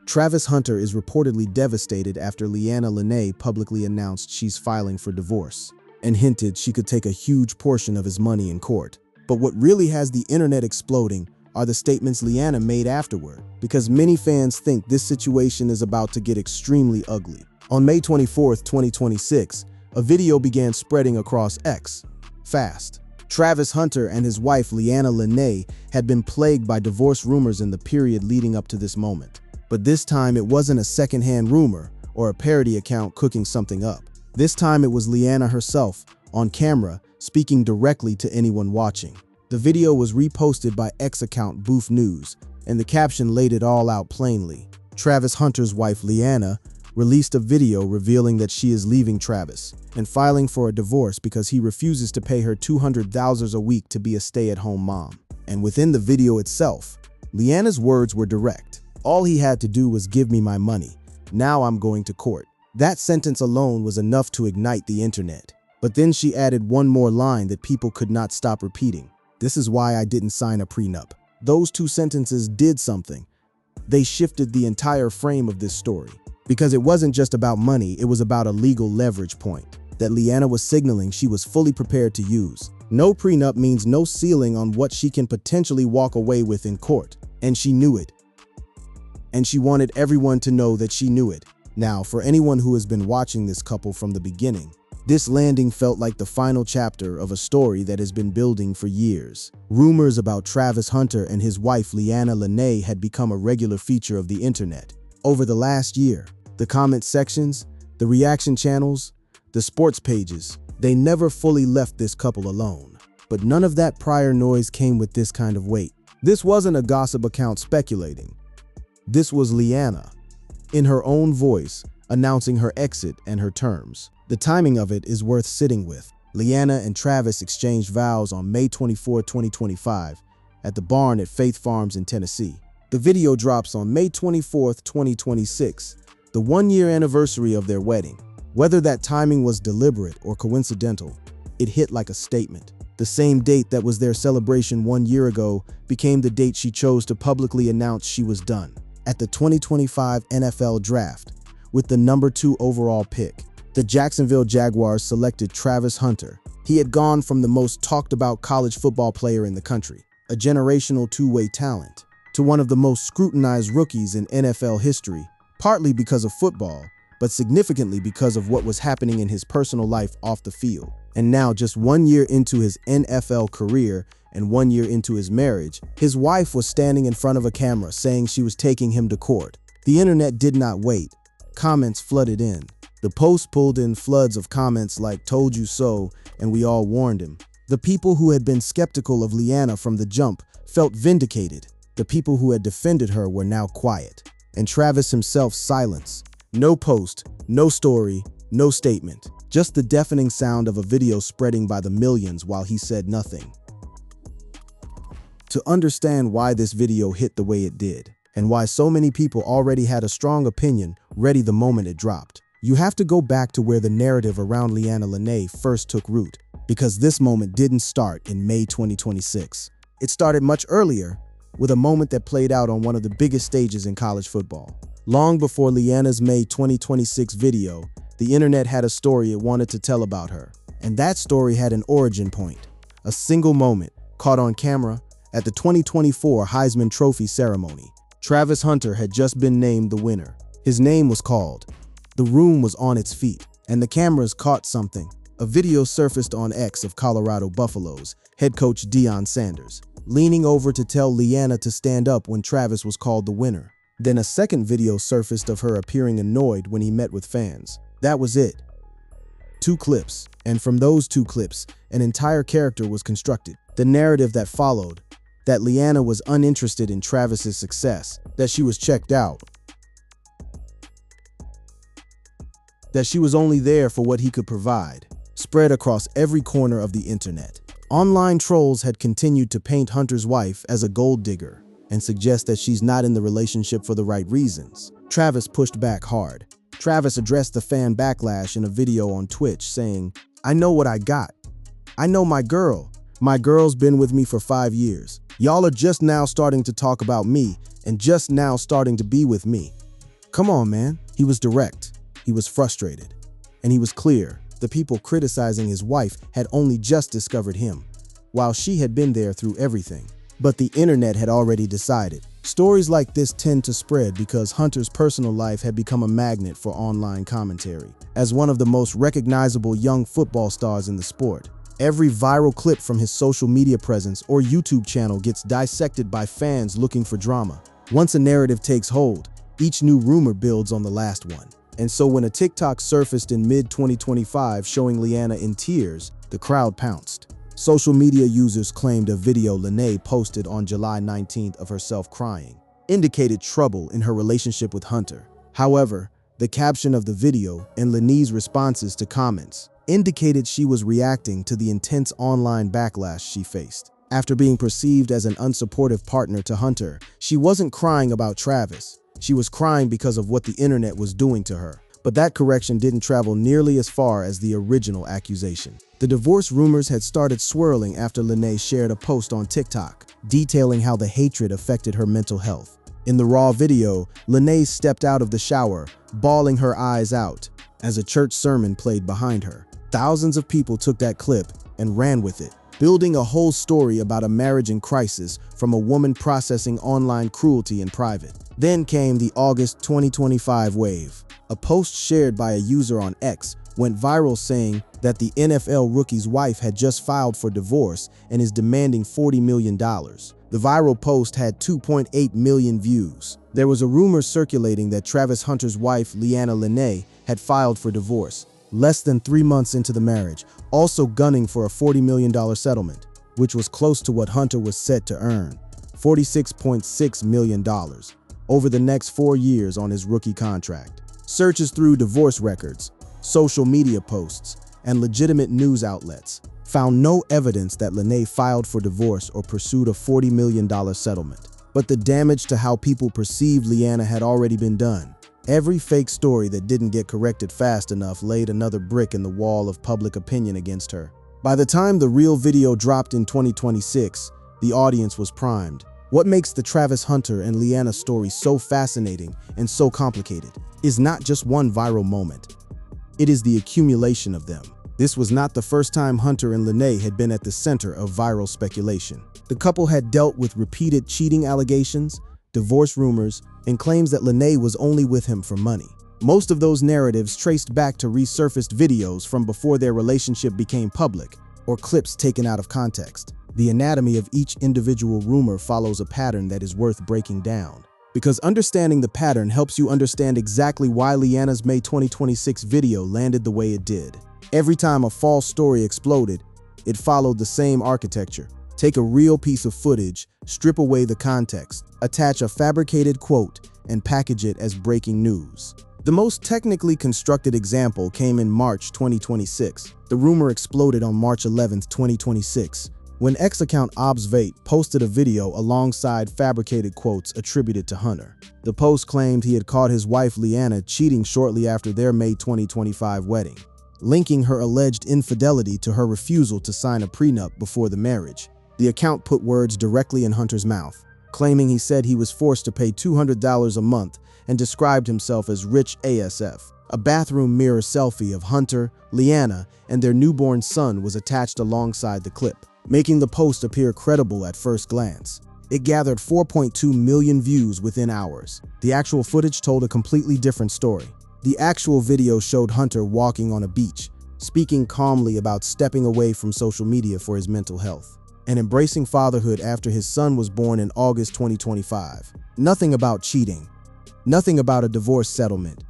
Travis Hunter is reportedly devastated after Leanna publicly announced she's filing for divorce and hinted she could take a huge portion of his money in court. But what really has the internet exploding are the statements Leanna made afterward, because many fans think this situation is about to get extremely ugly. On May 24, 2026, a video began spreading across X fast. Travis Hunter and his wife Leanna had been plagued by divorce rumors in the period leading up to this moment. But this time it wasn't a secondhand rumor or a parody account cooking something up. This time it was Leanna herself, on camera, speaking directly to anyone watching. The video was reposted by X account Booth News, and the caption laid it all out plainly. Travis Hunter's wife Leanna released a video revealing that she is leaving Travis and filing for a divorce because he refuses to pay her $200,000 a week to be a stay-at-home mom. And within the video itself, Leanna's words were direct. "All he had to do was give me my money. Now I'm going to court." That sentence alone was enough to ignite the internet. But then she added one more line that people could not stop repeating. "This is why I didn't sign a prenup." Those two sentences did something. They shifted the entire frame of this story. Because it wasn't just about money, it was about a legal leverage point that Leanna was signaling she was fully prepared to use. No prenup means no ceiling on what she can potentially walk away with in court. And she knew it. And she wanted everyone to know that she knew it. Now, for anyone who has been watching this couple from the beginning, this landing felt like the final chapter of a story that has been building for years. Rumors about Travis Hunter and his wife Leanna had become a regular feature of the internet. Over the last year, the comment sections, the reaction channels, the sports pages, they never fully left this couple alone. But none of that prior noise came with this kind of weight. This wasn't a gossip account speculating. This was Leanna, in her own voice, announcing her exit and her terms. The timing of it is worth sitting with. Leanna and Travis exchanged vows on May 24, 2025, at the barn at Faith Farms in Tennessee. The video drops on May 24, 2026, the one-year anniversary of their wedding. Whether that timing was deliberate or coincidental, it hit like a statement. The same date that was their celebration 1 year ago became the date she chose to publicly announce she was done. At the 2025 NFL Draft, with the number 2 overall pick, the Jacksonville Jaguars selected Travis Hunter. He had gone from the most talked about college football player in the country, a generational two-way talent, to one of the most scrutinized rookies in NFL history, partly because of football, but significantly because of what was happening in his personal life off the field. And now, just 1 year into his NFL career and 1 year into his marriage, his wife was standing in front of a camera saying she was taking him to court. The internet did not wait. Comments flooded in. The post pulled in floods of comments like "told you so" and "we all warned him." The people who had been skeptical of Leanna from the jump felt vindicated. The people who had defended her were now quiet. And Travis himself silence. No post, no story, no statement. Just the deafening sound of a video spreading by the millions while he said nothing. To understand why this video hit the way it did, and why so many people already had a strong opinion ready the moment it dropped, you have to go back to where the narrative around Leanna first took root, because this moment didn't start in May 2026. It started much earlier, with a moment that played out on one of the biggest stages in college football. Long before Leanna's May 2026 video, the internet had a story it wanted to tell about her. And that story had an origin point, a single moment caught on camera at the 2024 Heisman Trophy ceremony. Travis Hunter had just been named the winner. His name was called. The room was on its feet, and the cameras caught something. A video surfaced on X of Colorado Buffaloes head coach Deion Sanders leaning over to tell Leanna to stand up when Travis was called the winner. Then a second video surfaced of her appearing annoyed when he met with fans. That was it. 2 clips, and from those 2 clips, an entire character was constructed. The narrative that followed, that Leanna was uninterested in Travis's success, that she was checked out, that she was only there for what he could provide, spread across every corner of the internet. Online trolls had continued to paint Hunter's wife as a gold digger and suggest that she's not in the relationship for the right reasons. Travis pushed back hard. Travis addressed the fan backlash in a video on Twitch saying, "I know what I got. I know my girl. My girl's been with me for 5 years. Y'all are just now starting to talk about me and just now starting to be with me. Come on, man. He was direct. He was frustrated. And he was clear. The people criticizing his wife had only just discovered him, while she had been there through everything. But the internet had already decided. Stories like this tend to spread because Hunter's personal life had become a magnet for online commentary. As one of the most recognizable young football stars in the sport, every viral clip from his social media presence or YouTube channel gets dissected by fans looking for drama. Once a narrative takes hold, each new rumor builds on the last one. And so when a TikTok surfaced in mid-2025 showing Leanna in tears, the crowd pounced. Social media users claimed a video Leanna posted on July 19th of herself crying indicated trouble in her relationship with Hunter. However, the caption of the video and Leanna's responses to comments indicated she was reacting to the intense online backlash she faced. After being perceived as an unsupportive partner to Hunter, she wasn't crying about Travis. She was crying because of what the internet was doing to her. But that correction didn't travel nearly as far as the original accusation. The divorce rumors had started swirling after Leanna shared a post on TikTok, detailing how the hatred affected her mental health. In the raw video, Leanna stepped out of the shower, bawling her eyes out, as a church sermon played behind her. Thousands of people took that clip and ran with it, building a whole story about a marriage in crisis from a woman processing online cruelty in private. Then came the August 2025 wave. A post shared by a user on X went viral saying that the NFL rookie's wife had just filed for divorce and is demanding $40 million. The viral post had 2.8 million views. There was a rumor circulating that Travis Hunter's wife, Leanna, had filed for divorce less than 3 months into the marriage, also gunning for a $40 million settlement, which was close to what Hunter was set to earn, $46.6 million, over the next 4 years on his rookie contract. Searches through divorce records, social media posts, and legitimate news outlets found no evidence that Leanna filed for divorce or pursued a $40 million settlement. But the damage to how people perceived Leanna had already been done. Every fake story that didn't get corrected fast enough laid another brick in the wall of public opinion against her. By the time the real video dropped in 2026, the audience was primed. What makes the Travis Hunter and Leanna story so fascinating and so complicated is not just one viral moment. It is the accumulation of them. This was not the first time Hunter and Leanna had been at the center of viral speculation. The couple had dealt with repeated cheating allegations, divorce rumors, and claims that Leanna was only with him for money. Most of those narratives traced back to resurfaced videos from before their relationship became public, or clips taken out of context. The anatomy of each individual rumor follows a pattern that is worth breaking down, because understanding the pattern helps you understand exactly why Leanna's May 2026 video landed the way it did. Every time a false story exploded, it followed the same architecture. Take a real piece of footage, strip away the context, attach a fabricated quote, and package it as breaking news. The most technically constructed example came in March 2026. The rumor exploded on March 11, 2026, when X account Obsvate posted a video alongside fabricated quotes attributed to Hunter. The post claimed he had caught his wife Leanna cheating shortly after their May 2025 wedding, linking her alleged infidelity to her refusal to sign a prenup before the marriage. The account put words directly in Hunter's mouth, claiming he said he was forced to pay $200 a month and described himself as rich ASF. A bathroom mirror selfie of Hunter, Leanna, and their newborn son was attached alongside the clip, making the post appear credible at first glance. It gathered 4.2 million views within hours. The actual footage told a completely different story. The actual video showed Hunter walking on a beach, speaking calmly about stepping away from social media for his mental health, and embracing fatherhood after his son was born in August 2025. Nothing about cheating. Nothing about a divorce settlement.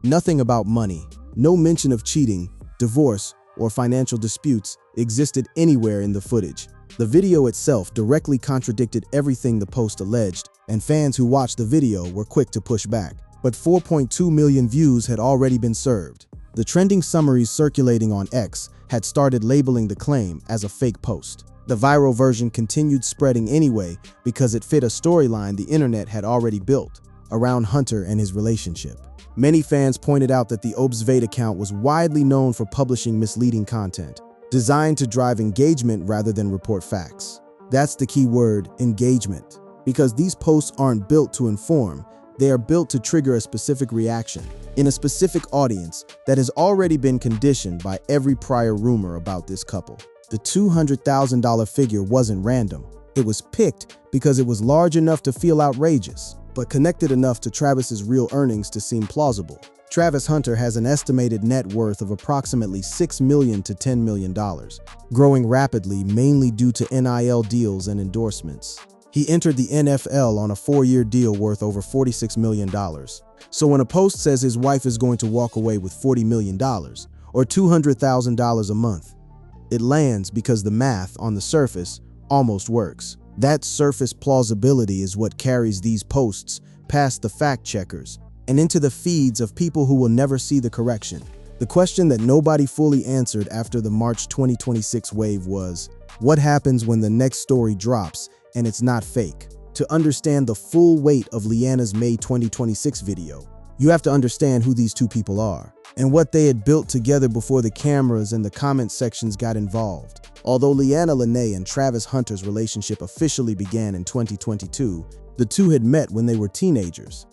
Nothing about money. No mention of cheating, divorce, or financial disputes existed anywhere in the footage. The video itself directly contradicted everything the post alleged, and fans who watched the video were quick to push back. But 4.2 million views had already been served. The trending summaries circulating on X had started labeling the claim as a fake post. The viral version continued spreading anyway because it fit a storyline the internet had already built around Hunter and his relationship. Many fans pointed out that the Obsvate account was widely known for publishing misleading content, designed to drive engagement rather than report facts. That's the key word, engagement. Because these posts aren't built to inform, They are built to trigger a specific reaction in a specific audience that has already been conditioned by every prior rumor about this couple. The $200,000 figure wasn't random. It was picked because it was large enough to feel outrageous, but connected enough to Travis's real earnings to seem plausible. Travis Hunter has an estimated net worth of approximately $6 million to $10 million, growing rapidly mainly due to NIL deals and endorsements. He entered the NFL on a 4-year deal worth over $46 million. So when a post says his wife is going to walk away with $40 million, or $200,000 a month, it lands because the math on the surface almost works. That surface plausibility is what carries these posts past the fact checkers and into the feeds of people who will never see the correction. The question that nobody fully answered after the March 2026 wave was, what happens when the next story drops and it's not fake? To understand the full weight of Leanna's May 2026 video, you have to understand who these two people are and what they had built together before the cameras and the comment sections got involved. Although Leanna Lene and Travis Hunter's relationship officially began in 2022, the two had met when they were teenagers.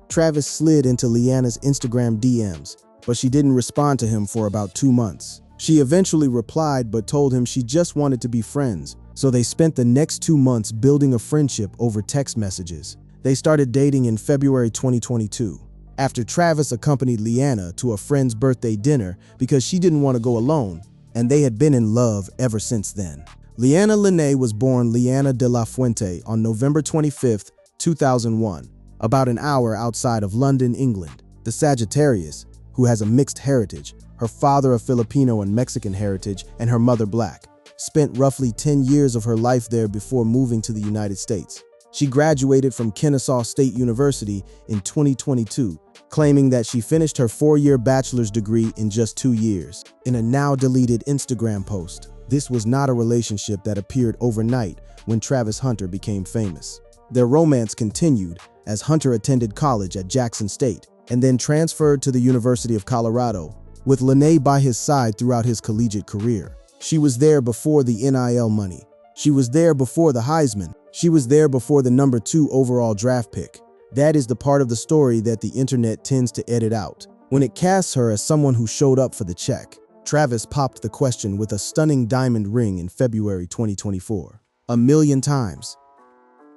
Travis slid into Leanna's Instagram DMs, but she didn't respond to him for about 2 months. She eventually replied but told him she just wanted to be friends, so they spent the next 2 months building a friendship over text messages. They started dating in February 2022, after Travis accompanied Leanna to a friend's birthday dinner because she didn't want to go alone, and they had been in love ever since then. Leanna Lene was born Leanna de la Fuente on November 25, 2001. About an hour outside of London, England. The Sagittarius, who has a mixed heritage, her father of Filipino and Mexican heritage and her mother black, spent roughly 10 years of her life there before moving to the United States. She graduated from Kennesaw State University in 2022, claiming that she finished her 4-year bachelor's degree in just 2 years. In a now-deleted Instagram post, this was not a relationship that appeared overnight when Travis Hunter became famous. Their romance continued as Hunter attended college at Jackson State and then transferred to the University of Colorado, with Lene by his side throughout his collegiate career. She was there before the NIL money. She was there before the Heisman. She was there before the number 2 overall draft pick. That is the part of the story that the internet tends to edit out. When it casts her as someone who showed up for the check, Travis popped the question with a stunning diamond ring in February 2024. 1,000,000 times.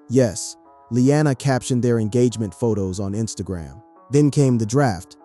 Yes, Leanna captioned their engagement photos on Instagram. Then came the draft.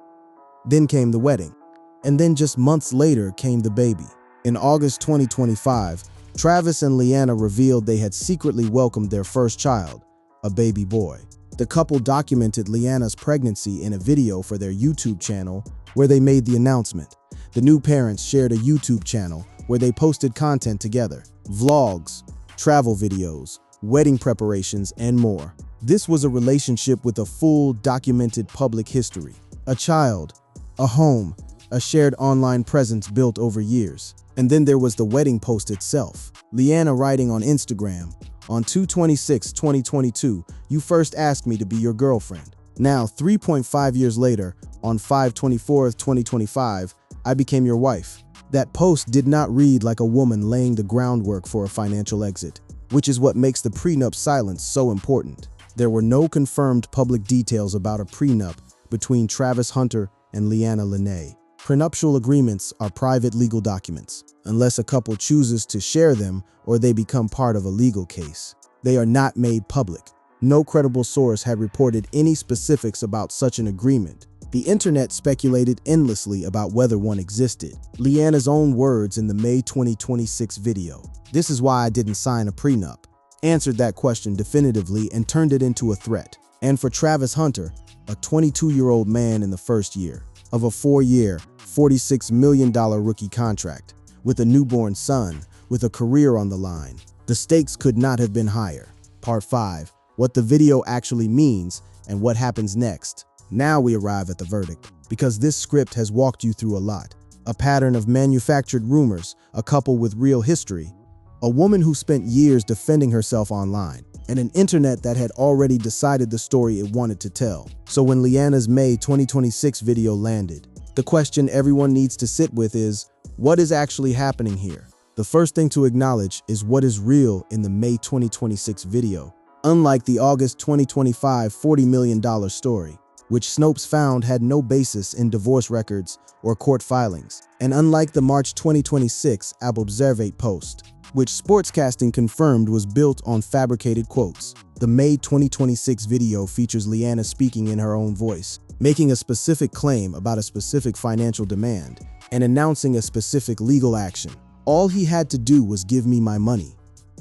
Then came the wedding. And then just months later came the baby. In August 2025, Travis and Leanna revealed they had secretly welcomed their first child, a baby boy. The couple documented Leanna's pregnancy in a video for their YouTube channel where they made the announcement. The new parents shared a YouTube channel where they posted content together, vlogs, travel videos, wedding preparations, and more. This was a relationship with a full documented public history. A child, a home, a shared online presence built over years. And then there was the wedding post itself. Leanna writing on Instagram, on 2/26/2022, you first asked me to be your girlfriend. Now, 3.5 years later, on 5/24/2025, I became your wife. That post did not read like a woman laying the groundwork for a financial exit, which is what makes the prenup silence so important. There were no confirmed public details about a prenup between Travis Hunter and Leanna Lene. Prenuptial agreements are private legal documents, unless a couple chooses to share them or they become part of a legal case. They are not made public. No credible source had reported any specifics about such an agreement. The internet speculated endlessly about whether one existed. Leanna's own words in the May 2026 video, "This is why I didn't sign a prenup," answered that question definitively and turned it into a threat. And for Travis Hunter, a 22-year-old man in the first year of a 4-year, $46 million rookie contract, with a newborn son, with a career on the line, the stakes could not have been higher. Part 5, what the video actually means and what happens next. Now we arrive at the verdict, because this script has walked you through a lot. A pattern of manufactured rumors, a couple with real history, a woman who spent years defending herself online, and an internet that had already decided the story it wanted to tell. So when Leanna's May 2026 video landed, the question everyone needs to sit with is, what is actually happening here? The first thing to acknowledge is what is real in the May 2026 video. unlike the August 2025 $40 million story, which Snopes found had no basis in divorce records or court filings, and unlike the March 2026 Observate post, which Sportscasting confirmed was built on fabricated quotes. The May 2026 video features Leanna speaking in her own voice, making a specific claim about a specific financial demand and announcing a specific legal action. All he had to do was give me my money.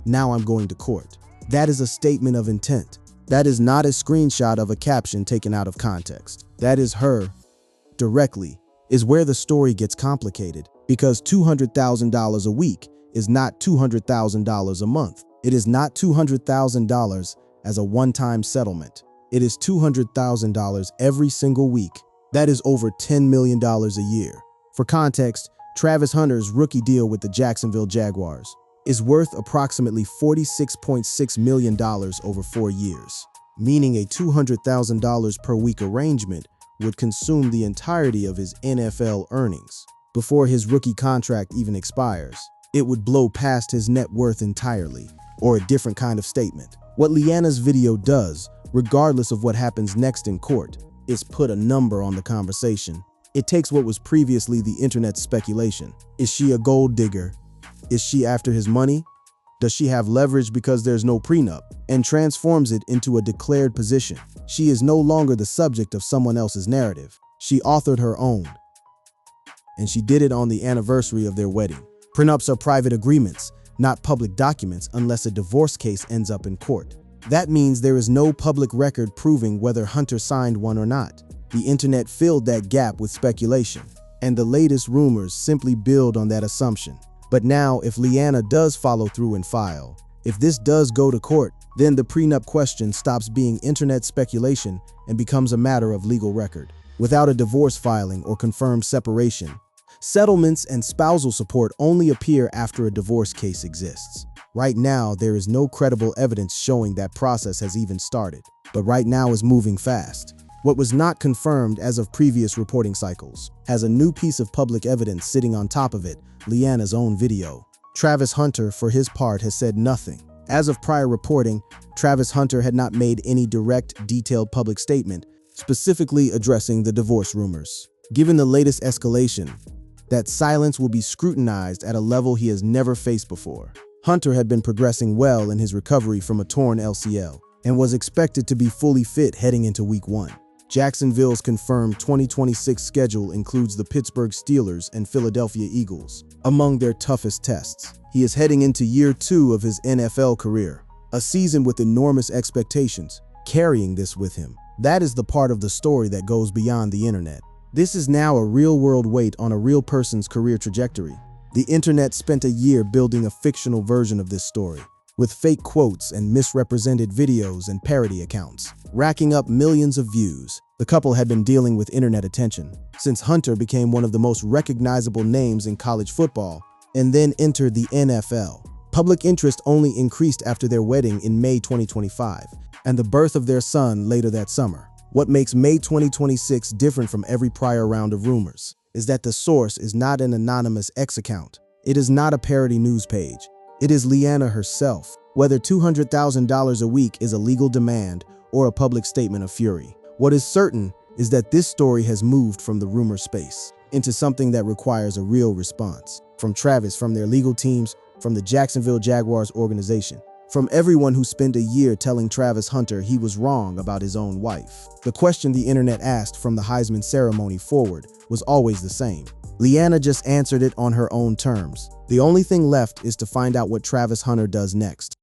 Now I'm going to court. That is a statement of intent. That is not a screenshot of a caption taken out of context. That is her, directly, is where the story gets complicated, because $200,000 a week is not $200,000 a month. It is not $200,000 as a one-time settlement. It is $200,000 every single week. That is over $10 million a year. For context, Travis Hunter's rookie deal with the Jacksonville Jaguars is worth approximately $46.6 million over 4 years, meaning a $200,000 per week arrangement would consume the entirety of his NFL earnings. Before his rookie contract even expires, it would blow past his net worth entirely, or a different kind of statement. What Leanna's video does, regardless of what happens next in court, is put a number on the conversation. It takes what was previously the internet's speculation. Is she a gold digger? Is she after his money? Does she have leverage because there's no prenup? And transforms it into a declared position. She is no longer the subject of someone else's narrative. She authored her own. And she did it on the anniversary of their wedding. Prenups are private agreements, not public documents unless a divorce case ends up in court. That means there is no public record proving whether Hunter signed one or not. The internet filled that gap with speculation, and the latest rumors simply build on that assumption. But now, if Leanna does follow through and file, if this does go to court, then the prenup question stops being internet speculation and becomes a matter of legal record. Without a divorce filing or confirmed separation, settlements and spousal support only appear after a divorce case exists. Right now, there is no credible evidence showing that process has even started, but right now is moving fast. What was not confirmed as of previous reporting cycles has a new piece of public evidence sitting on top of it, Leanna's own video. Travis Hunter, for his part, has said nothing. As of prior reporting, Travis Hunter had not made any direct, detailed public statement specifically addressing the divorce rumors. Given the latest escalation, that silence will be scrutinized at a level he has never faced before. Hunter had been progressing well in his recovery from a torn LCL and was expected to be fully fit heading into Week 1. Jacksonville's confirmed 2026 schedule includes the Pittsburgh Steelers and Philadelphia Eagles among their toughest tests. He is heading into year 2 of his NFL career, a season with enormous expectations, carrying this with him. That is the part of the story that goes beyond the internet. This is now a real-world weight on a real person's career trajectory. The internet spent a year building a fictional version of this story, with fake quotes and misrepresented videos and parody accounts, racking up millions of views. The couple had been dealing with internet attention since Hunter became one of the most recognizable names in college football and then entered the NFL. Public interest only increased after their wedding in May 2025 and the birth of their son later that summer. What makes May 2026 different from every prior round of rumors is that the source is not an anonymous X account. It is not a parody news page. It is Leanna herself. Whether $200,000 a week is a legal demand or a public statement of fury, what is certain is that this story has moved from the rumor space into something that requires a real response. From Travis, from their legal teams, from the Jacksonville Jaguars organization, from everyone who spent a year telling Travis Hunter he was wrong about his own wife. The question the internet asked from the Heisman ceremony forward was always the same. Leanna just answered it on her own terms. The only thing left is to find out what Travis Hunter does next.